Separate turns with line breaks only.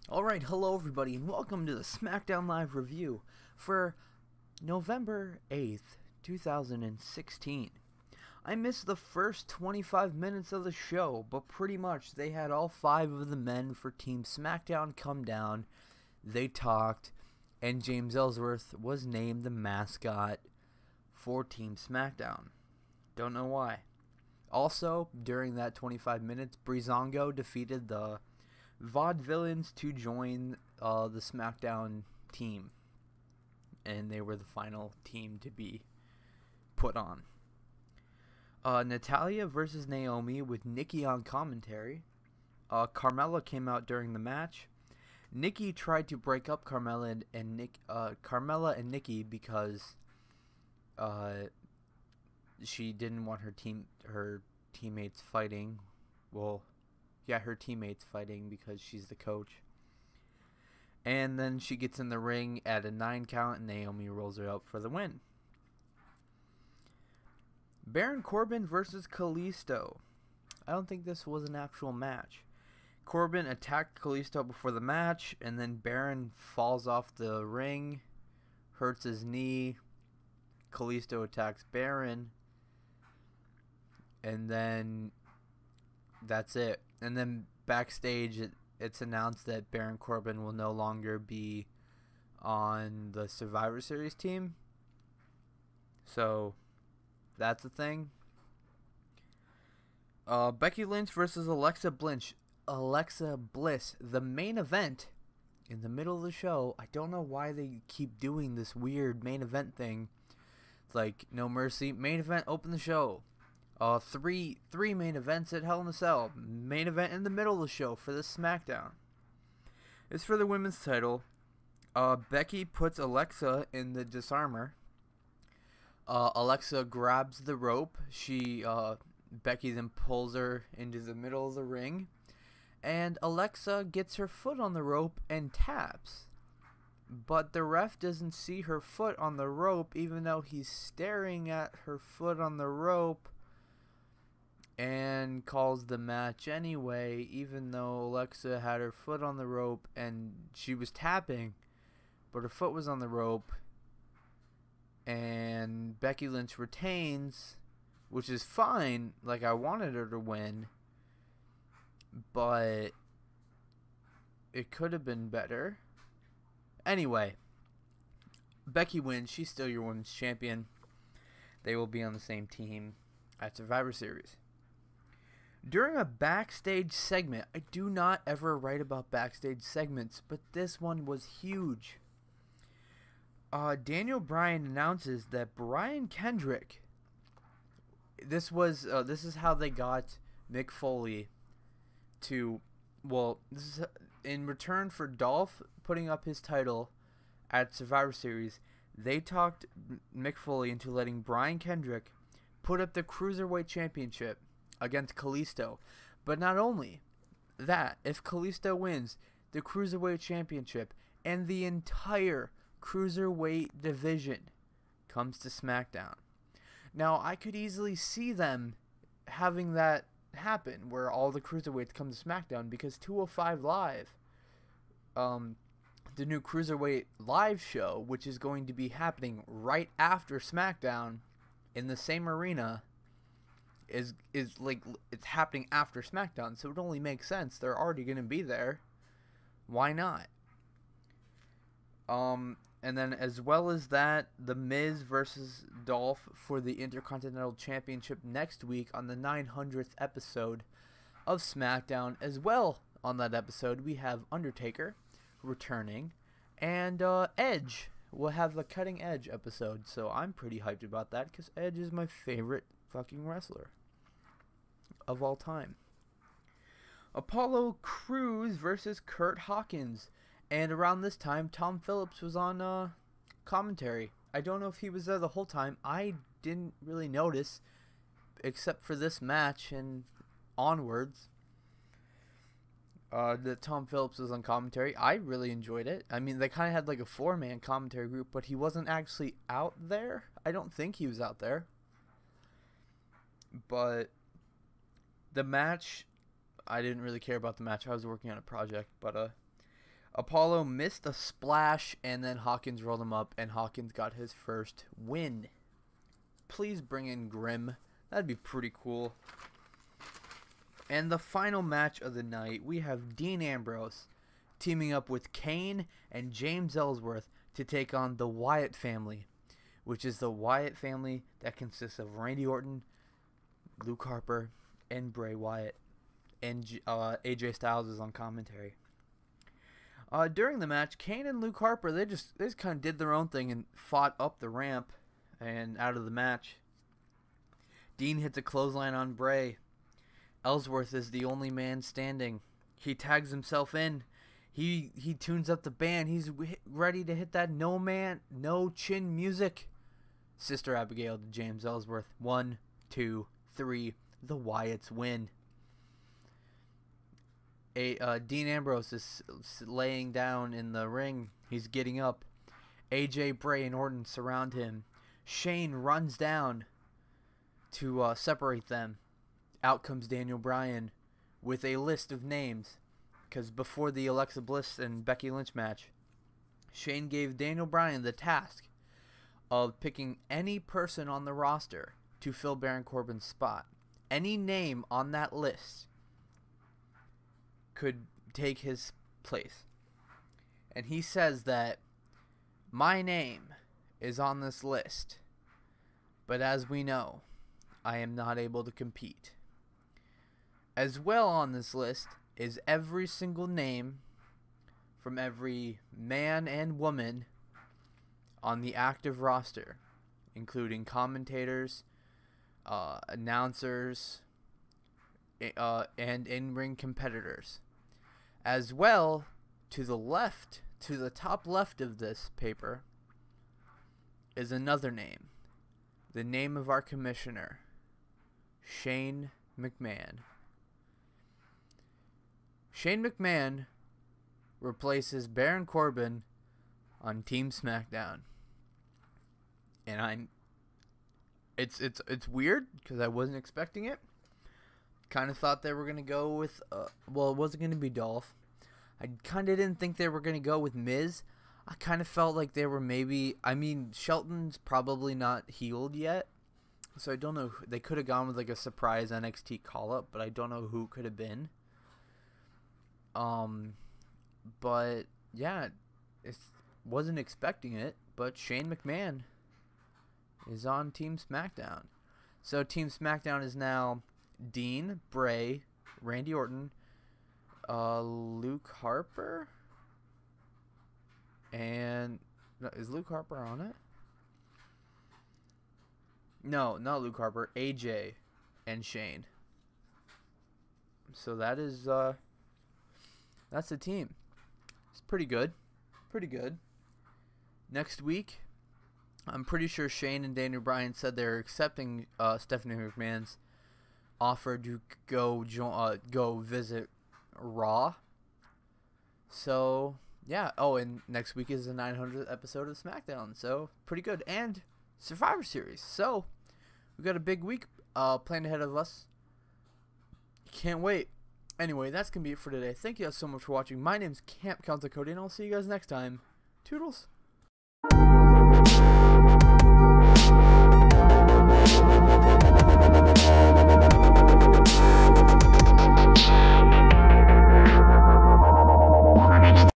Alright, hello everybody, and welcome to the Smackdown Live review for November 8th, 2016. I missed the first 25 minutes of the show, but pretty much they had all 5 of the men for Team Smackdown come down, they talked, and James Ellsworth was named the mascot for Team Smackdown. Don't know why. Also, during that 25 minutes, Breezango defeated the Vaudevillains to join the SmackDown team, and they were the final team to be put on. Natalya versus Naomi with Nikki on commentary. Carmella came out during the match. Nikki tried to break up Carmella and Nikki because she didn't want her teammates fighting. Well, yeah, her teammates fighting because she's the coach. And then she gets in the ring at a 9 count and Naomi rolls her up for the win. Baron Corbin versus Kalisto. I don't think this was an actual match. Corbin attacked Kalisto before the match, and then Baron falls off the ring, hurts his knee. Kalisto attacks Baron, and then that's it. And then backstage, it's announced that Baron Corbin will no longer be on the Survivor Series team. So, that's a thing. Becky Lynch versus Alexa Bliss. The main event in the middle of the show. I don't know why they keep doing this weird main event thing. It's like, no mercy. Main event, open the show. Three main events at Hell in a Cell. Main event in the middle of the show for the SmackDown. It's for the women's title. Becky puts Alexa in the disarmor. Alexa grabs the rope. Becky then pulls her into the middle of the ring. And Alexa gets her foot on the rope and taps. But the ref doesn't see her foot on the rope, even though he's staring at her foot on the rope, and calls the match anyway, even though Alexa had her foot on the rope and she was tapping, but her foot was on the rope. And Becky Lynch retains, which is fine. Like, I wanted her to win, but it could have been better. Anyway, Becky wins. She's still your women's champion. They will be on the same team at Survivor Series. During a backstage segment, I do not ever write about backstage segments, but this one was huge. Daniel Bryan announces that Brian Kendrick. This is how they got Mick Foley to. Well, this is in return for Dolph putting up his title at Survivor Series. They talked Mick Foley into letting Brian Kendrick put up the Cruiserweight Championship against Kalisto. But not only that, if Kalisto wins the Cruiserweight Championship and the entire Cruiserweight division comes to SmackDown. Now, I could easily see them having that happen, where all the Cruiserweights come to SmackDown, because 205 Live, the new Cruiserweight Live show, which is going to be happening right after SmackDown in the same arena, is like, it's happening after SmackDown, so it only makes sense. They're already going to be there. Why not? And then as well as that, The Miz versus Dolph for the Intercontinental Championship next week on the 900th episode of SmackDown. As well, on that episode, we have Undertaker returning, and Edge will have the Cutting Edge episode. So I'm pretty hyped about that, because Edge is my favorite fucking wrestler of all time. Apollo Crews versus Curt Hawkins. And around this time, Tom Phillips was on commentary. I don't know if he was there the whole time. I didn't really notice, except for this match and onwards, that Tom Phillips was on commentary. I really enjoyed it. I mean, they kind of had like a 4-man commentary group, but he wasn't actually out there. I don't think he was out there. But The match, I didn't really care about the match. I was working on a project, but Apollo missed a splash, and then Hawkins rolled him up, and Hawkins got his first win. Please bring in Grimm. That'd be pretty cool. And the final match of the night, we have Dean Ambrose teaming up with Kane and James Ellsworth to take on the Wyatt family, which is the Wyatt family that consists of Randy Orton, Luke Harper, and Bray Wyatt. And AJ Styles is on commentary. During the match, Kane and Luke Harper, they just kind of did their own thing and fought up the ramp and out of the match. Dean hits a clothesline on Bray. Ellsworth is the only man standing. He tags himself in. He tunes up the band. He's ready to hit that no chin music. Sister Abigail to James Ellsworth. 1, 2, 3. The Wyatts win. Dean Ambrose is laying down in the ring. He's getting up. AJ, Bray, and Orton surround him. Shane runs down to separate them. Out comes Daniel Bryan with a list of names, because before the Alexa Bliss and Becky Lynch match, Shane gave Daniel Bryan the task of picking any person on the roster to fill Baron Corbin's spot. Any name on that list could take his place. And he says that my name is on this list, but as we know, I am not able to compete. As well on this list is every single name from every man and woman on the active roster, including commentators, announcers, and in-ring competitors. As well, to the top left of this paper, is another name. The name of our commissioner, Shane McMahon. Shane McMahon replaces Baron Corbin on Team Smackdown. And it's weird because I wasn't expecting it. Kind of thought they were going to go with well, it wasn't going to be Dolph. I kind of didn't think they were going to go with Miz. I kind of felt like they were maybe, I mean, Shelton's probably not healed yet. So I don't know. They could have gone with like a surprise NXT call-up, but I don't know who it could have been. But yeah, wasn't expecting it. But Shane McMahon is on Team Smackdown. So Team Smackdown is now Dean, Bray, Randy Orton, Luke Harper, and is Luke Harper on it? No, not Luke Harper. AJ and Shane. So that is that's the team. It's pretty good. Pretty good. Next week, I'm pretty sure Shane and Daniel Bryan said they're accepting Stephanie McMahon's offer to go visit Raw. So, yeah. Oh, and next week is the 900th episode of SmackDown. So, pretty good. And Survivor Series. So, we got a big week planned ahead of us. Can't wait. Anyway, that's going to be it for today. Thank you guys so much for watching. My name's Camp Counter Cody, and I'll see you guys next time. Toodles.